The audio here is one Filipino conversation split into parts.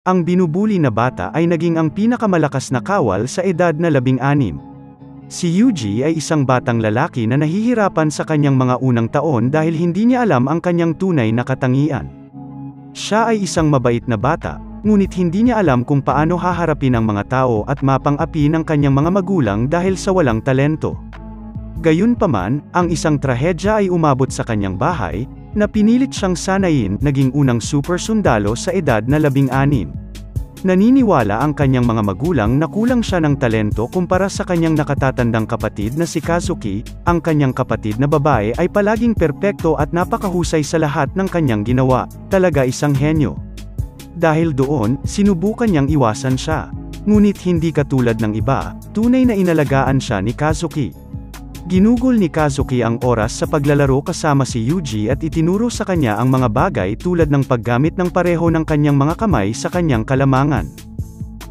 Ang binubuli na bata ay naging ang pinakamalakas na kawal sa edad na 16. Si Yuji ay isang batang lalaki na nahihirapan sa kanyang mga unang taon dahil hindi niya alam ang kanyang tunay na katangian. Siya ay isang mabait na bata, ngunit hindi niya alam kung paano haharapin ang mga tao at mapang-api ng kanyang mga magulang dahil sa walang talento. Gayunpaman, ang isang trahedya ay umabot sa kanyang bahay, na pinilit siyang sanayin, naging unang super sundalo sa edad na 16. Naniniwala ang kanyang mga magulang na kulang siya ng talento kumpara sa kanyang nakatatandang kapatid na si Kazuki. Ang kanyang kapatid na babae ay palaging perpekto at napakahusay sa lahat ng kanyang ginawa, talaga isang henyo. Dahil doon, sinubukan niyang iwasan siya. Ngunit hindi katulad ng iba, tunay na inalagaan siya ni Kazuki. Ginugol ni Kazuki ang oras sa paglalaro kasama si Yuji at itinuro sa kanya ang mga bagay tulad ng paggamit ng pareho ng kanyang mga kamay sa kanyang kalamangan.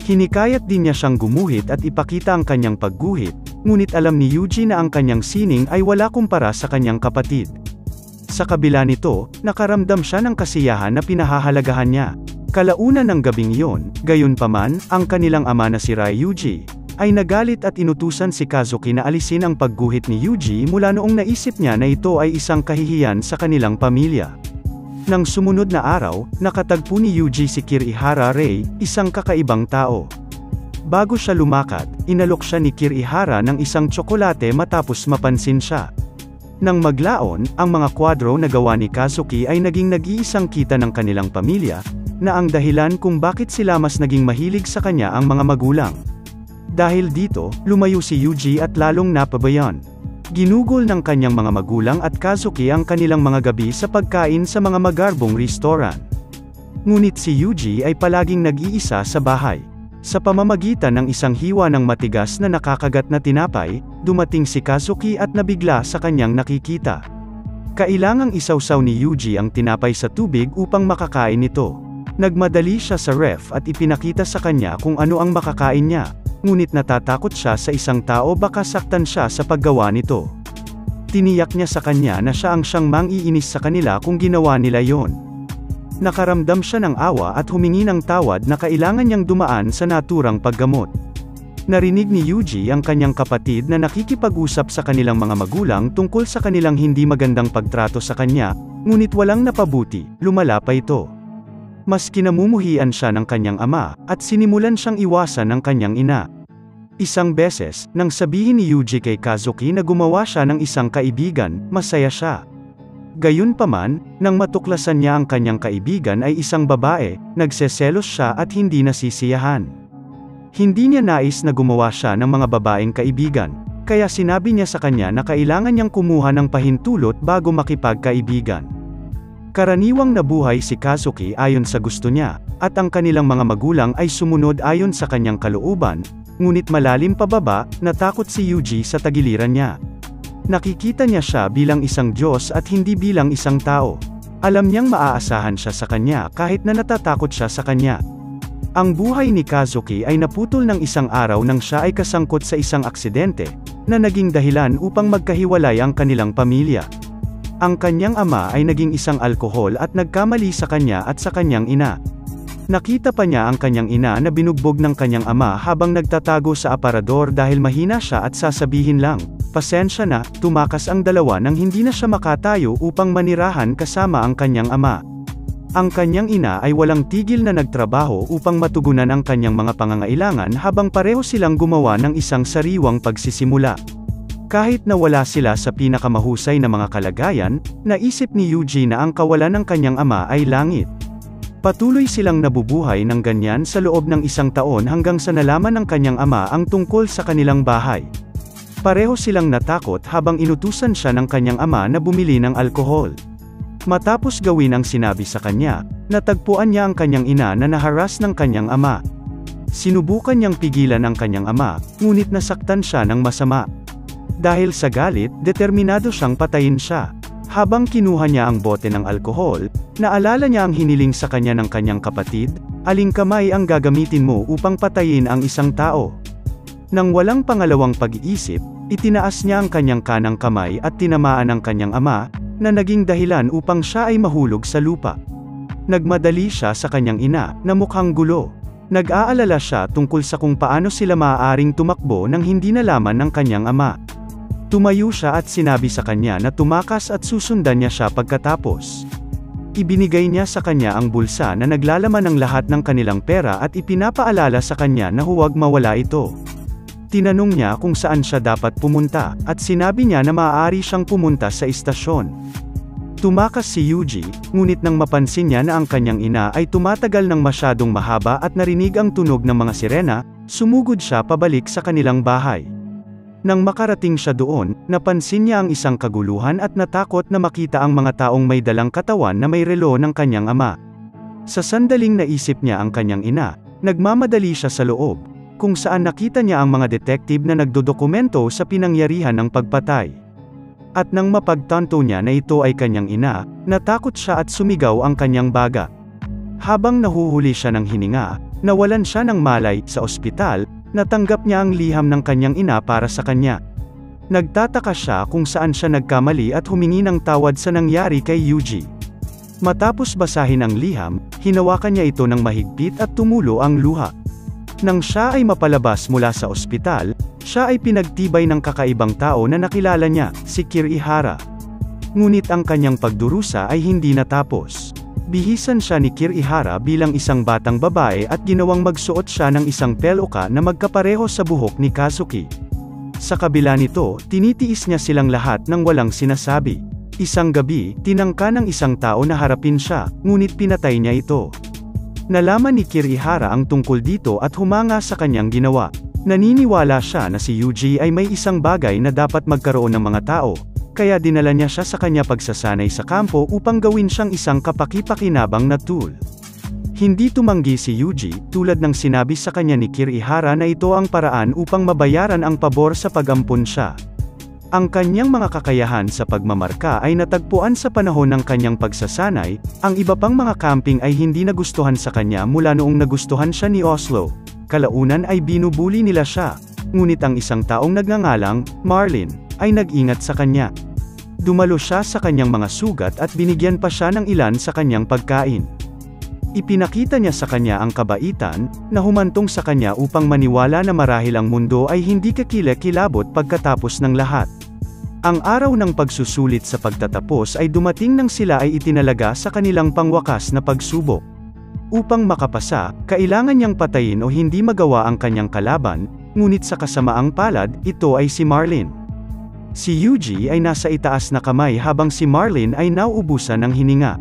Hinikayat din niya siyang gumuhit at ipakita ang kanyang pagguhit, ngunit alam ni Yuji na ang kanyang sining ay wala kumpara sa kanyang kapatid. Sa kabila nito, nakaramdam siya ng kasiyahan na pinahahalagahan niya. Kalaunan ng gabing iyon, gayunpaman, ang kanilang ama na si Ryuji ay nagalit at inutusan si Kazuki na alisin ang pagguhit ni Yuji mula noong naisip niya na ito ay isang kahihiyan sa kanilang pamilya. Nang sumunod na araw, nakatagpo ni Yuji si Kirihara Rei, isang kakaibang tao. Bago siya lumakad, inalok siya ni Kirihara ng isang tsokolate matapos mapansin siya. Nang maglaon, ang mga kwadro na gawa ni Kazuki ay naging nag-iisang kita ng kanilang pamilya, na ang dahilan kung bakit sila mas naging mahilig sa kanya ang mga magulang. Dahil dito, lumayo si Yuji at lalong napabayan. Ginugol ng kanyang mga magulang at Kazuki ang kanilang mga gabi sa pagkain sa mga magarbong restoran. Ngunit si Yuji ay palaging nag-iisa sa bahay. Sa pamamagitan ng isang hiwa ng matigas na nakakagat na tinapay, dumating si Kazuki at nabigla sa kanyang nakikita. Kailangang isawsaw ni Yuji ang tinapay sa tubig upang makakain ito. Nagmadali siya sa ref at ipinakita sa kanya kung ano ang makakain niya. Ngunit natatakot siya sa isang tao baka saktan siya sa paggawa nito. Tiniyak niya sa kanya na siya ang siyang mang-iinis sa kanila kung ginawa nila yon. Nakaramdam siya ng awa at humingi ng tawad na kailangan niyang dumaan sa naturang paggamot. Narinig ni Yuji ang kanyang kapatid na nakikipag-usap sa kanilang mga magulang tungkol sa kanilang hindi magandang pagtrato sa kanya, ngunit walang napabuti, lumala pa ito. Mas kinamumuhian siya ng kanyang ama, at sinimulan siyang iwasan ng kanyang ina. Isang beses, nang sabihin ni Yuji kay Kazuki na gumawa siya ng isang kaibigan, masaya siya. Gayunpaman, nang matuklasan niya ang kanyang kaibigan ay isang babae, nagseselos siya at hindi nasisiyahan. Hindi niya nais na gumawa siya ng mga babaeng kaibigan, kaya sinabi niya sa kanya na kailangan niyang kumuha ng pahintulot bago makipagkaibigan. Karaniwang nabuhay si Kazuki ayon sa gusto niya, at ang kanilang mga magulang ay sumunod ayon sa kanyang kalooban, ngunit malalim pababa, natakot si Yuji sa tagiliran niya. Nakikita niya siya bilang isang Diyos at hindi bilang isang tao. Alam niyang maaasahan siya sa kanya kahit na natatakot siya sa kanya. Ang buhay ni Kazuki ay naputol ng isang araw nang siya ay kasangkot sa isang aksidente, na naging dahilan upang magkahiwalay ang kanilang pamilya. Ang kanyang ama ay naging isang alkohol at nagkamali sa kanya at sa kanyang ina. Nakita pa niya ang kanyang ina na binugbog ng kanyang ama habang nagtatago sa aparador dahil mahina siya at sasabihin lang, "Pasensya na," tumakas ang dalawa nang hindi na siya makatayo upang manirahan kasama ang kanyang ama. Ang kanyang ina ay walang tigil na nagtrabaho upang matugunan ang kanyang mga pangangailangan habang pareho silang gumawa ng isang sariwang pagsisimula. Kahit na wala sila sa pinakamahusay na mga kalagayan, naisip ni Yuji na ang kawalan ng kanyang ama ay langit. Patuloy silang nabubuhay ng ganyan sa loob ng isang taon hanggang sa nalaman ng kanyang ama ang tungkol sa kanilang bahay. Pareho silang natakot habang inutusan siya ng kanyang ama na bumili ng alkohol. Matapos gawin ang sinabi sa kanya, natagpuan niya ang kanyang ina na naharas ng kanyang ama. Sinubukan niyang pigilan ang kanyang ama, ngunit nasaktan siya ng masama. Dahil sa galit, determinado siyang patayin siya. Habang kinuha niya ang bote ng alkohol, naalala niya ang hiniling sa kanya ng kanyang kapatid, "Aling kamay ang gagamitin mo upang patayin ang isang tao?" Nang walang pangalawang pag-iisip, itinaas niya ang kanyang kanang kamay at tinamaan ang kanyang ama, na naging dahilan upang siya ay mahulog sa lupa. Nagmadali siya sa kanyang ina, na mukhang gulo. Nag-aalala siya tungkol sa kung paano sila maaaring tumakbo nang hindi nalaman ng kanyang ama. Tumayo siya at sinabi sa kanya na tumakas at susundan niya siya pagkatapos. Ibinigay niya sa kanya ang bulsa na naglalaman ng lahat ng kanilang pera at ipinapaalala sa kanya na huwag mawala ito. Tinanong niya kung saan siya dapat pumunta, at sinabi niya na maaari siyang pumunta sa istasyon. Tumakas si Yuji, ngunit nang mapansin niya na ang kanyang ina ay tumatagal ng masyadong mahaba at narinig ang tunog ng mga sirena, sumugod siya pabalik sa kanilang bahay. Nang makarating siya doon, napansin niya ang isang kaguluhan at natakot na makita ang mga taong may dalang katawan na may relo ng kanyang ama. Sa sandaling naisip niya ang kanyang ina, nagmamadali siya sa loob, kung saan nakita niya ang mga detective na nagdodokumento sa pinangyarihan ng pagpatay. At nang mapagtanto niya na ito ay kanyang ina, natakot siya at sumigaw ang kanyang baga. Habang nahuhuli siya ng hininga, nawalan siya ng malay sa ospital. Natanggap niya ang liham ng kanyang ina para sa kanya. Nagtataka siya kung saan siya nagkamali at humingi ng tawad sa nangyari kay Yuji. Matapos basahin ang liham, hinawakan niya ito ng mahigpit at tumulo ang luha. Nang siya ay mapalabas mula sa ospital, siya ay pinagtibay ng kakaibang tao na nakilala niya, si Kirihara. Ngunit ang kanyang pagdurusa ay hindi natapos. Bihisan siya ni Kirihara bilang isang batang babae at ginawang magsuot siya ng isang peluka na magkapareho sa buhok ni Kazuki. Sa kabila nito, tinitiis niya silang lahat nang walang sinasabi. Isang gabi, tinangka ng isang tao na harapin siya, ngunit pinatay niya ito. Nalaman ni Kirihara ang tungkol dito at humanga sa kanyang ginawa. Naniniwala siya na si Yuji ay may isang bagay na dapat magkaroon ng mga tao. Kaya dinala niya siya sa kanya pagsasanay sa kampo upang gawin siyang isang kapaki-pakinabang na tool. Hindi tumanggi si Yuji, tulad ng sinabi sa kanya ni Kirihara na ito ang paraan upang mabayaran ang pabor sa pag-ampon siya. Ang kanyang mga kakayahan sa pagmamarka ay natagpuan sa panahon ng kanyang pagsasanay. Ang iba pang mga camping ay hindi nagustuhan sa kanya mula noong nagustuhan siya ni Oslo. Kalaunan ay binubuli nila siya. Ngunit ang isang taong nagngangalang Marlin ay nag-ingat sa kanya. Dumalo siya sa kanyang mga sugat at binigyan pa siya ng ilan sa kanyang pagkain. Ipinakita niya sa kanya ang kabaitan, na humantong sa kanya upang maniwala na marahil ang mundo ay hindi kakilakilabot pagkatapos ng lahat. Ang araw ng pagsusulit sa pagtatapos ay dumating nang sila ay itinalaga sa kanilang pangwakas na pagsubok. Upang makapasa, kailangan niyang patayin o hindi magawa ang kanyang kalaban, ngunit sa kasamaang palad, ito ay si Marlin. Si Yuji ay nasa itaas na kamay habang si Marlin ay nauubusan ng hininga.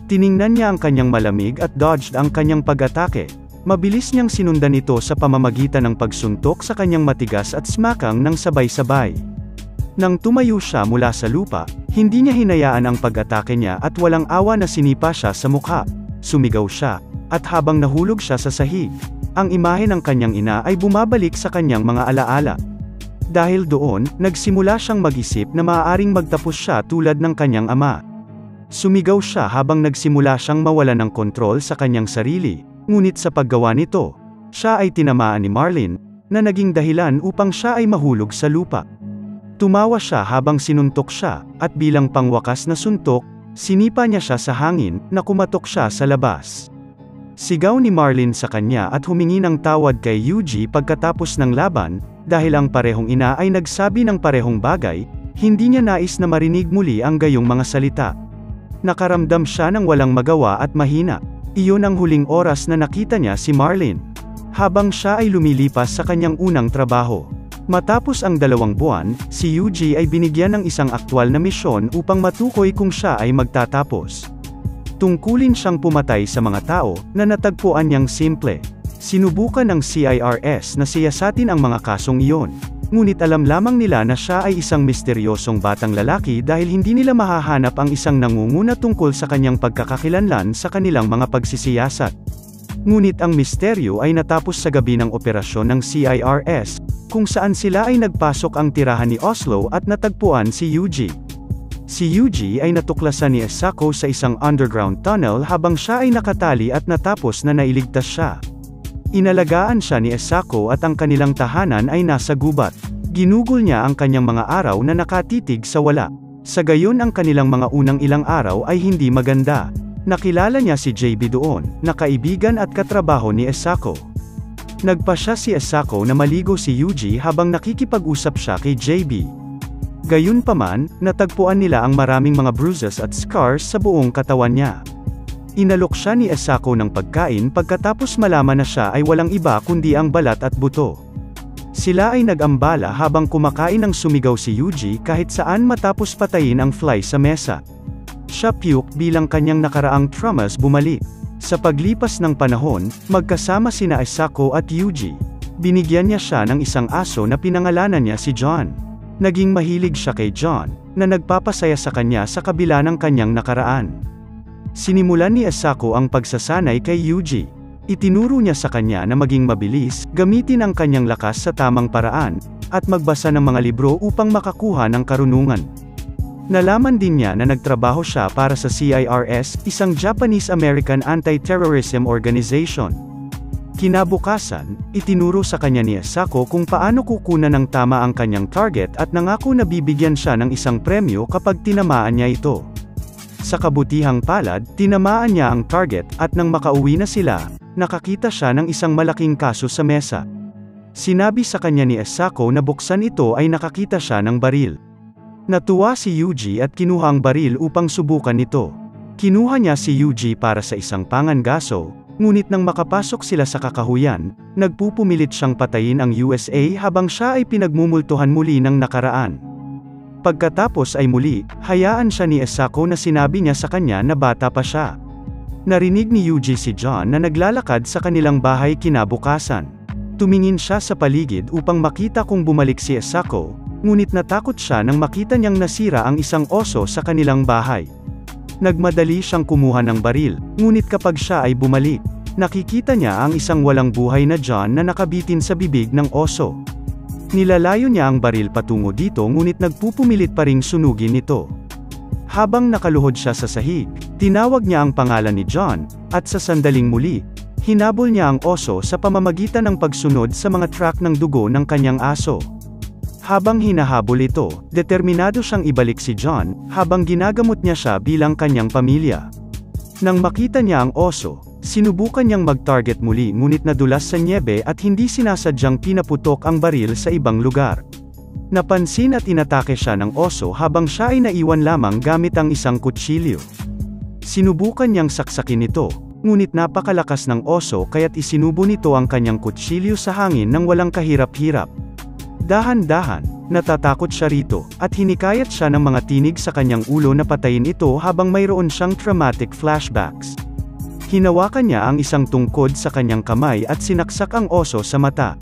Tiningnan niya ang kanyang malamig at dodged ang kanyang pag-atake. Mabilis niyang sinundan ito sa pamamagitan ng pagsuntok sa kanyang matigas at smakang ng sabay-sabay. Nang tumayo siya mula sa lupa, hindi niya hinayaan ang pag-atake niya at walang awa na sinipa siya sa mukha. Sumigaw siya, at habang nahulog siya sa sahig, ang imahe ng kanyang ina ay bumabalik sa kanyang mga alaala. Dahil doon, nagsimula siyang mag-isip na maaaring magtapos siya tulad ng kanyang ama. Sumigaw siya habang nagsimula siyang mawala ng kontrol sa kanyang sarili, ngunit sa paggawa nito, siya ay tinamaan ni Marlin, na naging dahilan upang siya ay mahulog sa lupa. Tumawa siya habang sinuntok siya, at bilang pangwakas na suntok, sinipa niya siya sa hangin, na kumatok siya sa labas. Sigaw ni Marlin sa kanya at humingi ng tawad kay Yuji pagkatapos ng laban, dahil ang parehong ina ay nagsabi ng parehong bagay, hindi niya nais na marinig muli ang gayong mga salita. Nakaramdam siya ng walang magawa at mahina. Iyon ang huling oras na nakita niya si Marlin. Habang siya ay lumilipas sa kanyang unang trabaho. Matapos ang 2 buwan, si Yuji ay binigyan ng isang aktwal na misyon upang matukoy kung siya ay magtatapos. Tungkulin siyang pumatay sa mga tao, na natagpuan niyang simple. Sinubukan ng CIRS na siyasatin ang mga kasong iyon. Ngunit alam lamang nila na siya ay isang misteryosong batang lalaki dahil hindi nila mahahanap ang isang nangunguna tungkol sa kanyang pagkakakilanlan sa kanilang mga pagsisiyasat. Ngunit ang misteryo ay natapos sa gabi ng operasyon ng CIRS, kung saan sila ay nagpasok ang tirahan ni Oslo at natagpuan si Yuji. Si Yuji ay natuklasan ni Esako sa isang underground tunnel habang siya ay nakatali at natapos na nailigtas siya. Inalagaan siya ni Esako at ang kanilang tahanan ay nasa gubat. Ginugol niya ang kanyang mga araw na nakatitig sa wala. Sa gayon ang kanilang mga unang ilang araw ay hindi maganda. Nakilala niya si JB doon, na kaibigan at katrabaho ni Asako. Nagpasya si Asako na maligo si Yuji habang nakikipag-usap siya kay JB. Gayunpaman, natagpuan nila ang maraming mga bruises at scars sa buong katawan niya. Inalok siya ni Asako ng pagkain pagkatapos malaman na siya ay walang iba kundi ang balat at buto. Sila ay nag-ambala habang kumakain ng sumigaw si Yuji kahit saan matapos patayin ang fly sa mesa. Siya puke bilang kanyang nakaraang traumas bumalik. Sa paglipas ng panahon, magkasama sina Asako at Yuji. Binigyan niya siya ng isang aso na pinangalanan niya si John. Naging mahilig siya kay John, na nagpapasaya sa kanya sa kabila ng kanyang nakaraan. Sinimulan ni Asako ang pagsasanay kay Yuji. Itinuro niya sa kanya na maging mabilis, gamitin ang kanyang lakas sa tamang paraan, at magbasa ng mga libro upang makakuha ng karunungan. Nalaman din niya na nagtrabaho siya para sa CIRS, isang Japanese-American anti-terrorism organization. Kinabukasan, itinuro sa kanya ni Asako kung paano kukunan ng tama ang kanyang target at nangako na bibigyan siya ng isang premyo kapag tinamaan niya ito. Sa kabutihang palad, tinamaan niya ang target, at nang makauwi na sila, nakakita siya ng isang malaking kaso sa mesa. Sinabi sa kanya ni Asako na buksan ito ay nakakita siya ng baril. Natuwa si Yuji at kinuha ang baril upang subukan ito. Kinuha niya si Yuji para sa isang pangangaso, ngunit nang makapasok sila sa kakahuyan, nagpupumilit siyang patayin ang USA habang siya ay pinagmumultuhan muli ng nakaraan. Pagkatapos ay muli, hayaan siya ni Asako na sinabi niya sa kanya na bata pa siya. Narinig ni Yuji si John na naglalakad sa kanilang bahay kinabukasan. Tumingin siya sa paligid upang makita kung bumalik si Asako, ngunit natakot siya nang makita niyang nasira ang isang oso sa kanilang bahay. Nagmadali siyang kumuha ng baril, ngunit kapag siya ay bumalik, nakikita niya ang isang walang buhay na John na nakabitin sa bibig ng oso. Nilalayo niya ang baril patungo dito ngunit nagpupumilit pa ring sunugin ito. Habang nakaluhod siya sa sahig, tinawag niya ang pangalan ni John, at sa sandaling muli, hinabol niya ang oso sa pamamagitan ng pagsunod sa mga track ng dugo ng kanyang aso. Habang hinahabol ito, determinado siyang ibalik si John, habang ginagamot niya siya bilang kanyang pamilya. Nang makita niya ang oso, sinubukan niyang mag-target muli ngunit nadulas sa nyebe at hindi sinasadyang pinaputok ang baril sa ibang lugar. Napansin at inatake siya ng oso habang siya ay naiwan lamang gamit ang isang kutsilyo. Sinubukan niyang saksakin ito, ngunit napakalakas ng oso kaya't isinubo nito ang kanyang kutsilyo sa hangin nang walang kahirap-hirap. Dahan-dahan, natatakot siya rito, at hinikayat siya ng mga tinig sa kanyang ulo na patayin ito habang mayroon siyang traumatic flashbacks. Hinawakan niya ang isang tungkod sa kanyang kamay at sinaksak ang oso sa mata.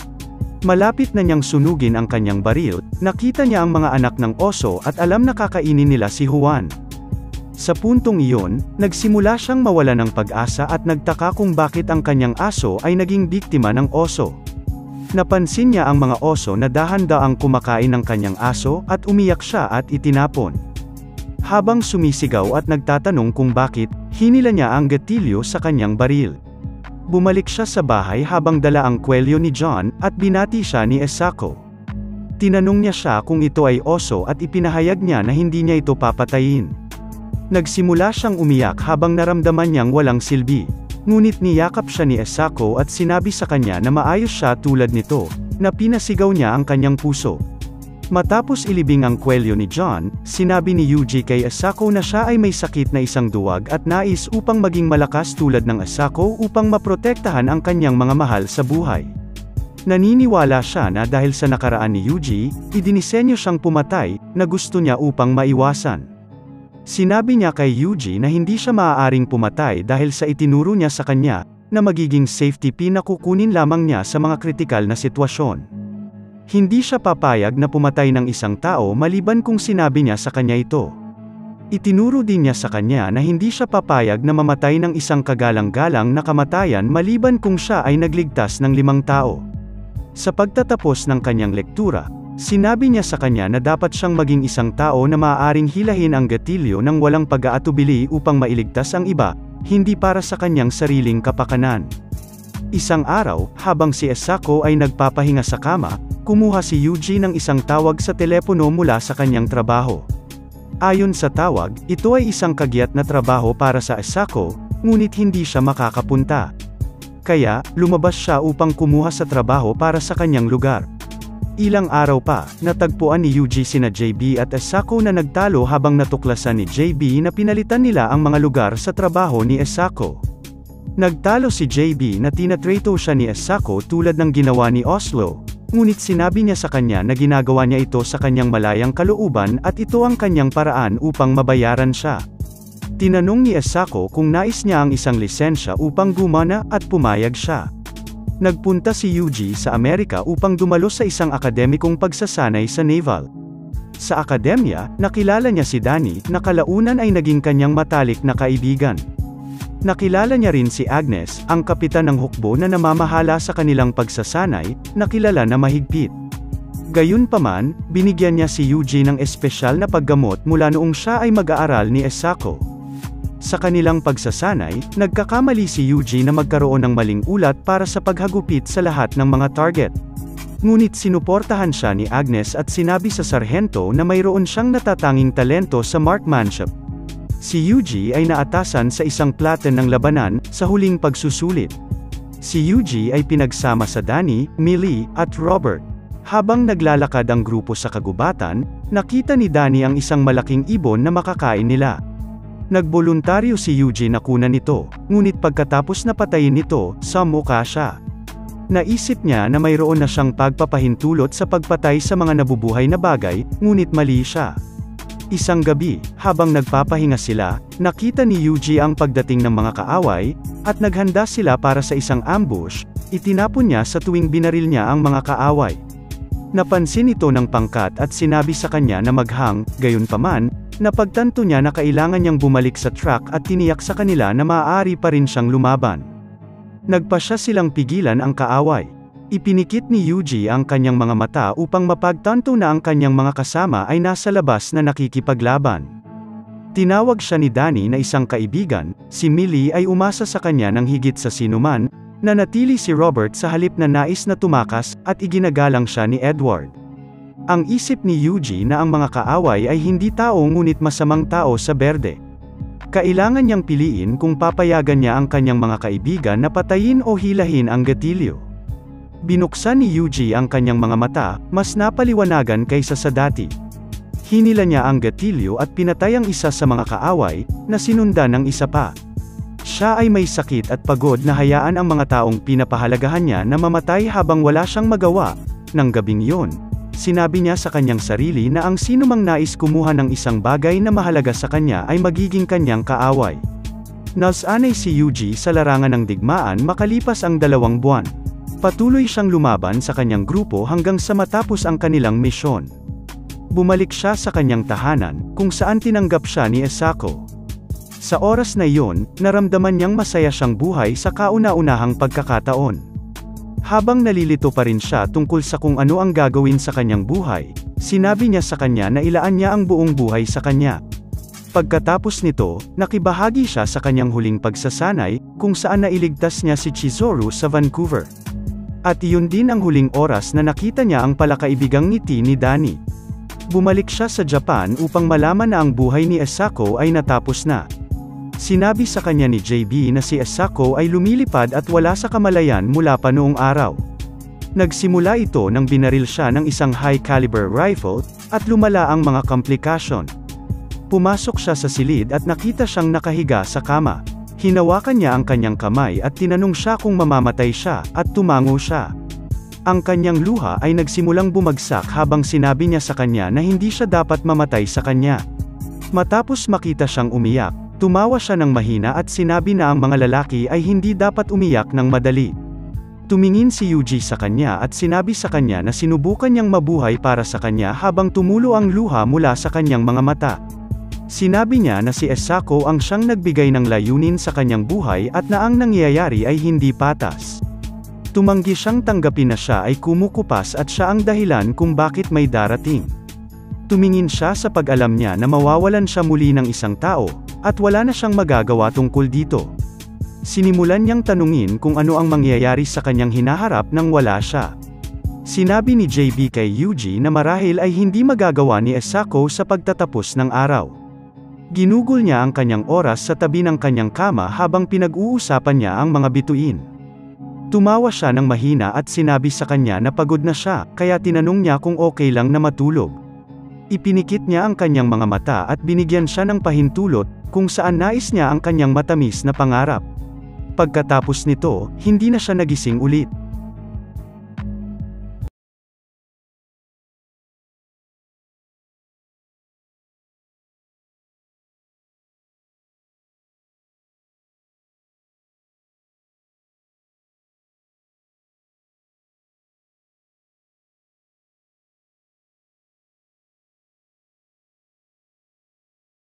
Malapit na niyang sunugin ang kanyang baril, nakita niya ang mga anak ng oso at alam na kakainin nila si Juan. Sa puntong iyon, nagsimula siyang mawala ng pag-asa at nagtaka kung bakit ang kanyang aso ay naging biktima ng oso. Napansin niya ang mga oso na dahan-daang kumakain ng kanyang aso at umiyak siya at itinapon. Habang sumisigaw at nagtatanong kung bakit, hinila niya ang gatilyo sa kanyang baril. Bumalik siya sa bahay habang dala ang kwelyo ni John, at binati siya ni Asako. Tinanong niya siya kung ito ay oso at ipinahayag niya na hindi niya ito papatayin. Nagsimula siyang umiyak habang naramdaman niyang walang silbi. Ngunit niyakap siya ni Asako at sinabi sa kanya na maayos siya tulad nito, na pinasigaw niya ang kanyang puso. Matapos ilibing ang kwelyo ni John, sinabi ni Yuji kay Asako na siya ay may sakit na isang duwag at nais upang maging malakas tulad ng Asako upang maprotektahan ang kanyang mga mahal sa buhay. Naniniwala siya na dahil sa nakaraan ni Yuji, idinisenyo siyang pumatay, na gusto niya upang maiwasan. Sinabi niya kay Yuji na hindi siya maaaring pumatay dahil sa itinuro niya sa kanya, na magiging safety pin na kukunin lamang niya sa mga kritikal na sitwasyon. Hindi siya papayag na pumatay ng isang tao maliban kung sinabi niya sa kanya ito. Itinuro din niya sa kanya na hindi siya papayag na mamatay ng isang kagalang-galang na kamatayan maliban kung siya ay nagligtas ng 5 tao. Sa pagtatapos ng kanyang lektura, sinabi niya sa kanya na dapat siyang maging isang tao na maaaring hilahin ang gatilyo ng walang pag-aatubili upang mailigtas ang iba, hindi para sa kanyang sariling kapakanan. Isang araw, habang si Asako ay nagpapahinga sa kama, kumuha si Yuji ng isang tawag sa telepono mula sa kanyang trabaho. Ayon sa tawag, ito ay isang kagiat na trabaho para sa Asako, ngunit hindi siya makakapunta. Kaya, lumabas siya upang kumuha sa trabaho para sa kanyang lugar. Ilang araw pa, natagpuan ni Yuji sina JB at Asako na nagtalo habang natuklasan ni JB na pinalitan nila ang mga lugar sa trabaho ni Asako. Nagtalo si JB na tinatrato siya ni Asako tulad ng ginawa ni Oslo, ngunit sinabi niya sa kanya na ginagawa niya ito sa kanyang malayang kalooban at ito ang kanyang paraan upang mabayaran siya. Tinanong ni Asako kung nais niya ang isang lisensya upang gumana at pumayag siya. Nagpunta si Yuji sa Amerika upang dumalo sa isang akademikong pagsasanay sa naval. Sa akademya, nakilala niya si Danny, na kalaunan ay naging kanyang matalik na kaibigan. Nakilala niya rin si Agnes, ang kapitan ng hukbo na namamahala sa kanilang pagsasanay, na kilala na mahigpit. Gayunpaman, binigyan niya si Yuji ng espesyal na paggamot mula noong siya ay mag-aaral ni Asako. Sa kanilang pagsasanay, nagkakamali si Yuji na magkaroon ng maling ulat para sa paghagupit sa lahat ng mga target. Ngunit sinuportahan siya ni Agnes at sinabi sa sarhento na mayroon siyang natatanging talento sa marksmanship. Si Yuji ay naatasan sa isang platen ng labanan, sa huling pagsusulit. Si Yuji ay pinagsama sa Danny, Millie, at Robert. Habang naglalakad ang grupo sa kagubatan, nakita ni Danny ang isang malaking ibon na makakain nila. Nagboluntaryo si Yuji na kunan ito, ngunit pagkatapos na patayin ito, sumuka siya. Naisip niya na mayroon na siyang pagpapahintulot sa pagpatay sa mga nabubuhay na bagay, ngunit mali siya. Isang gabi, habang nagpapahinga sila, nakita ni Yuji ang pagdating ng mga kaaway, at naghanda sila para sa isang ambush, itinapon niya sa tuwing binaril niya ang mga kaaway. Napansin ito ng pangkat at sinabi sa kanya na maghang, gayunpaman, napagtanto niya na kailangan niyang bumalik sa truck at tiniyak sa kanila na maaari pa rin siyang lumaban. Nagpasya silang pigilan ang kaaway. Ipinikit ni Yuji ang kanyang mga mata upang mapagtanto na ang kanyang mga kasama ay nasa labas na nakikipaglaban. Tinawag siya ni Danny na isang kaibigan, si Millie ay umasa sa kanya ng higit sa sinuman, nanatili si Robert sa halip na nais na tumakas, at iginagalang siya ni Edward. Ang isip ni Yuji na ang mga kaaway ay hindi tao ngunit masamang tao sa berde. Kailangan niyang piliin kung papayagan niya ang kanyang mga kaibigan na patayin o hilahin ang gatilyo. Binuksan ni Yuji ang kanyang mga mata, mas napaliwanagan kaysa sa dati. Hinila niya ang gatilyo at pinatay ang isa sa mga kaaway, na sinundan ng isa pa. Siya ay may sakit at pagod na hayaan ang mga taong pinapahalagahan niya na mamatay habang wala siyang magawa. Nang gabing yun, sinabi niya sa kanyang sarili na ang sinumang nais kumuha ng isang bagay na mahalaga sa kanya ay magiging kanyang kaaway. Nasanay si Yuji sa larangan ng digmaan makalipas ang 2 buwan. Patuloy siyang lumaban sa kanyang grupo hanggang sa matapos ang kanilang misyon. Bumalik siya sa kanyang tahanan, kung saan tinanggap siya ni Asako. Sa oras na iyon, naramdaman niyang masaya siyang buhay sa kauna-unahang pagkakataon. Habang nalilito pa rin siya tungkol sa kung ano ang gagawin sa kanyang buhay, sinabi niya sa kanya na ilaan niya ang buong buhay sa kanya. Pagkatapos nito, nakibahagi siya sa kanyang huling pagsasanay, kung saan nailigtas niya si Chizuru sa Vancouver. At iyon din ang huling oras na nakita niya ang palakaibigang ngiti ni Danny. Bumalik siya sa Japan upang malaman na ang buhay ni Asako ay natapos na. Sinabi sa kanya ni JB na si Asako ay lumilipad at wala sa kamalayan mula pa noong araw. Nagsimula ito nang binaril siya ng isang high-caliber rifle, at lumala ang mga komplikasyon. Pumasok siya sa silid at nakita siyang nakahiga sa kama. Hinawakan niya ang kanyang kamay at tinanong siya kung mamamatay siya, at tumango siya. Ang kanyang luha ay nagsimulang bumagsak habang sinabi niya sa kanya na hindi siya dapat mamatay sa kanya. Matapos makita siyang umiyak, tumawa siya ng mahina at sinabi na ang mga lalaki ay hindi dapat umiyak ng madali. Tumingin si Yuji sa kanya at sinabi sa kanya na sinubukan niyang mabuhay para sa kanya habang tumulo ang luha mula sa kanyang mga mata. Sinabi niya na si Asako ang siyang nagbigay ng layunin sa kanyang buhay at na ang nangyayari ay hindi patas. Tumanggi siyang tanggapin na siya ay kumukupas at siya ang dahilan kung bakit may darating. Tumingin siya sa pag-alam niya na mawawalan siya muli ng isang tao, at wala na siyang magagawa tungkol dito. Sinimulan niyang tanungin kung ano ang mangyayari sa kanyang hinaharap nang wala siya. Sinabi ni JB kay Yuji na marahil ay hindi magagawa ni Asako sa pagtatapos ng araw. Ginugol niya ang kanyang oras sa tabi ng kanyang kama habang pinag-uusapan niya ang mga bituin. Tumawa siya ng mahina at sinabi sa kanya na pagod na siya, kaya tinanong niya kung okay lang na matulog. Ipinikit niya ang kanyang mga mata at binigyan siya ng pahintulot, kung saan nais niya ang kanyang matamis na pangarap. Pagkatapos nito, hindi na siya nagising ulit.